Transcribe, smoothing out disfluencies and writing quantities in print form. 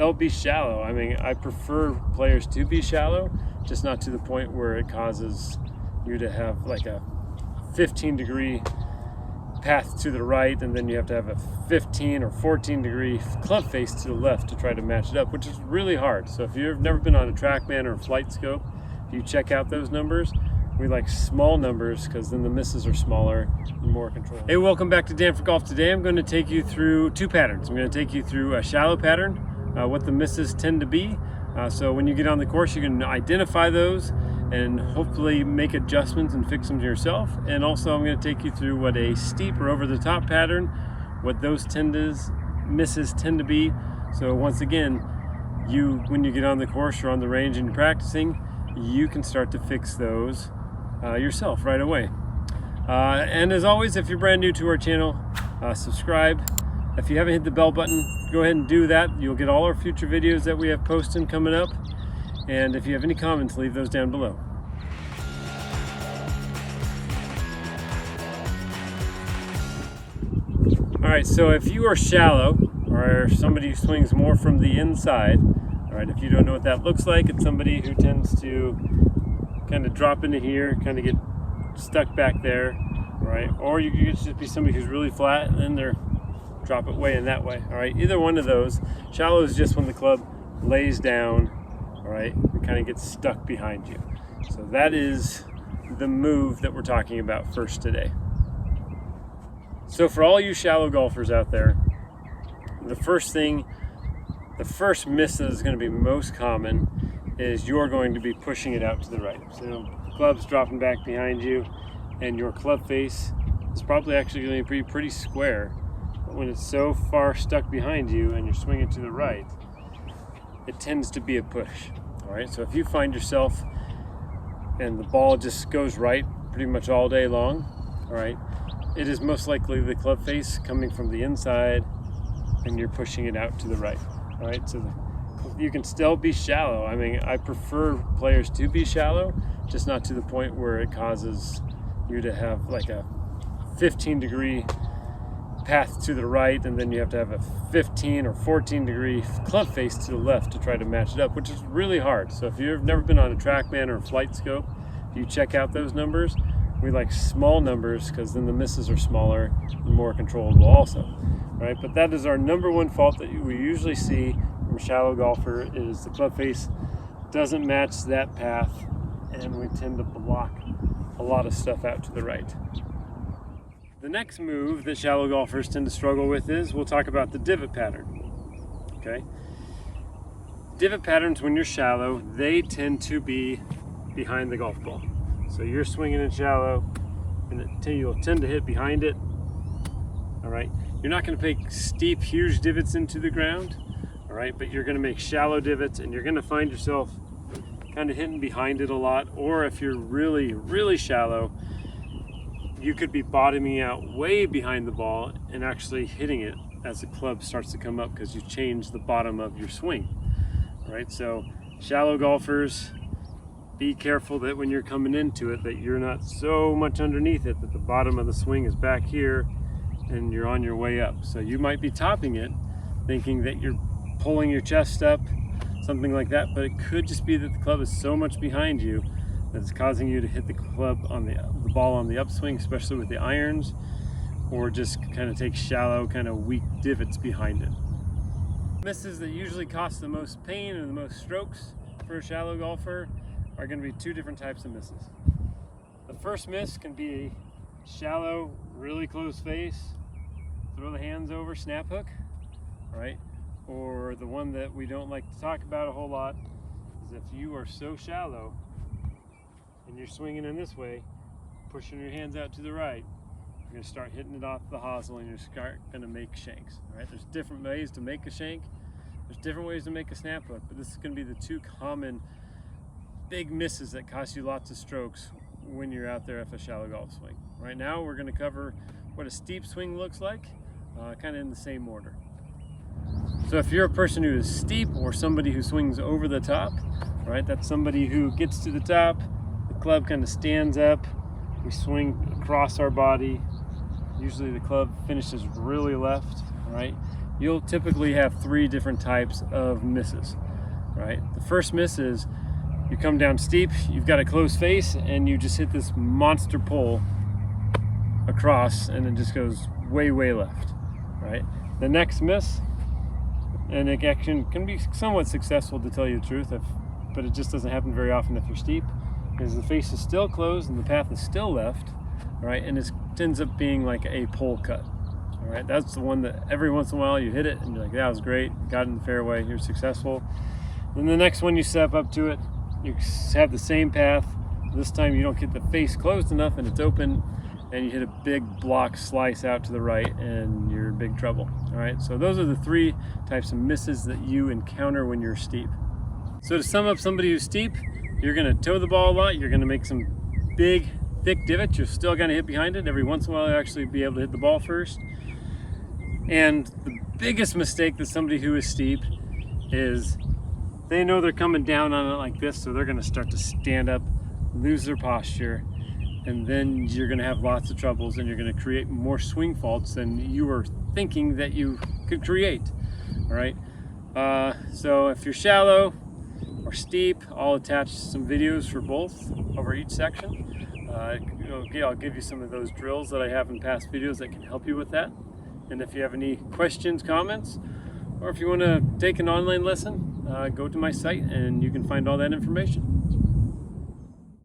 still be shallow. I mean, I prefer players to be shallow, just not to the point where it causes you to have like a 15-degree path to the right, and then you have to have a 15 or 14-degree club face to the left to try to match it up, which is really hard. So if you've never been on a TrackMan or a flight scope, if you check out those numbers, we like small numbers because then the misses are smaller and more controlled. Hey, welcome back to Dan for Golf. Today I'm going to take you through two patterns. I'm going to take you through a shallow pattern, what the misses tend to be. So when you get on the course, you can identify those and hopefully make adjustments and fix them yourself. And also I'm going to take you through what a steep or over the top pattern, what those misses tend to be. So once again, when you get on the course or on the range and you're practicing, you can start to fix those yourself right away. And as always, if you're brand new to our channel, subscribe. If you haven't hit the bell button, go ahead and do that. You'll get all our future videos that we have posted coming up. And if you have any comments, leave those down below. All right, so if you are shallow or somebody who swings more from the inside, all right, if you don't know what that looks like, it's somebody who tends to kind of drop into here, kind of get stuck back there, right? Or you could just be somebody who's really flat and then they're drop it way in that way. All right, either one of those. Shallow is just when the club lays down, all right, and kind of gets stuck behind you. So that is the move that we're talking about first today. So for all you shallow golfers out there, the first miss that is going to be most common is you're going to be pushing it out to the right. So the club's dropping back behind you and your club face is probably actually going to be pretty square. But when it's so far stuck behind you and you're swinging to the right, it tends to be a push. All right, so if you find yourself and the ball just goes right pretty much all day long, all right, it is most likely the club face coming from the inside and you're pushing it out to the right. All right, so you can still be shallow. I mean, I prefer players to be shallow, just not to the point where it causes you to have like a 15-degree path to the right, and then you have to have a 15 or 14-degree club face to the left to try to match it up, which is really hard. So if you've never been on a TrackMan or a flight scope, if you check out those numbers, we like small numbers because then the misses are smaller and more controllable also, right? But that is our number one fault that we usually see from a shallow golfer is the club face doesn't match that path, and we tend to block a lot of stuff out to the right. The next move that shallow golfers tend to struggle with is, we'll talk about the divot pattern, okay? Divot patterns, when you're shallow, they tend to be behind the golf ball. So you're swinging in shallow, and you'll tend to hit behind it, all right? You're not gonna make steep, huge divots into the ground, all right? But you're gonna make shallow divots, and you're gonna find yourself kind of hitting behind it a lot, or if you're really, really shallow, you could be bottoming out way behind the ball and actually hitting it as the club starts to come up because you changed the bottom of your swing. All right, so shallow golfers, be careful that when you're coming into it that you're not so much underneath it that the bottom of the swing is back here and you're on your way up. So you might be topping it thinking that you're pulling your chest up, something like that, but it could just be that the club is so much behind you that it's causing you to hit the club on the ball on the upswing, especially with the irons, or just kind of take shallow, kind of weak divots behind it. Misses that usually cost the most pain and the most strokes for a shallow golfer are going to be two different types of misses. The first miss can be shallow, really close face, throw the hands over, snap hook, right? Or the one that we don't like to talk about a whole lot is if you are so shallow and you're swinging in this way, pushing your hands out to the right, you're going to start hitting it off the hosel and you're going to make shanks. All right, there's different ways to make a shank. There's different ways to make a snap hook, but this is going to be the two common big misses that cost you lots of strokes when you're out there at a shallow golf swing. Right now, we're going to cover what a steep swing looks like, kind of in the same order. So if you're a person who is steep or somebody who swings over the top, right, that's somebody who gets to the top, the club kind of stands up, we swing across our body. Usually the club finishes really left, right? you'll typically have 3 different types of misses, right? The first miss is you come down steep, you've got a closed face, and you just hit this monster pull across, and it just goes way left, right? The next miss, and it actually can be somewhat successful, to tell you the truth, but it just doesn't happen very often if you're steep, is the face is still closed and the path is still left, right? And it ends up being like a pole cut. All right, that's the one that every once in a while you hit it and you're like, that was great, got in the fairway, you're successful. Then the next one, you step up to it, you have the same path. This time you don't get the face closed enough and it's open, and you hit a big block slice out to the right and you're in big trouble. All right, so those are the 3 types of misses that you encounter when you're steep. So to sum up somebody who's steep, you're gonna toe the ball a lot, you're gonna make some big, thick divots, you're still gonna hit behind it. Every once in a while you actually be able to hit the ball first. And the biggest mistake that somebody who is steep is they know they're coming down on it like this, so they're gonna start to stand up, lose their posture, and then you're gonna have lots of troubles and you're gonna create more swing faults than you were thinking that you could create, all right? So if you're shallow or steep, I'll attach some videos for both over each section. I'll give you some of those drills that I have in past videos that can help you with that. And if you have any questions, comments, or if you want to take an online lesson, go to my site and you can find all that information.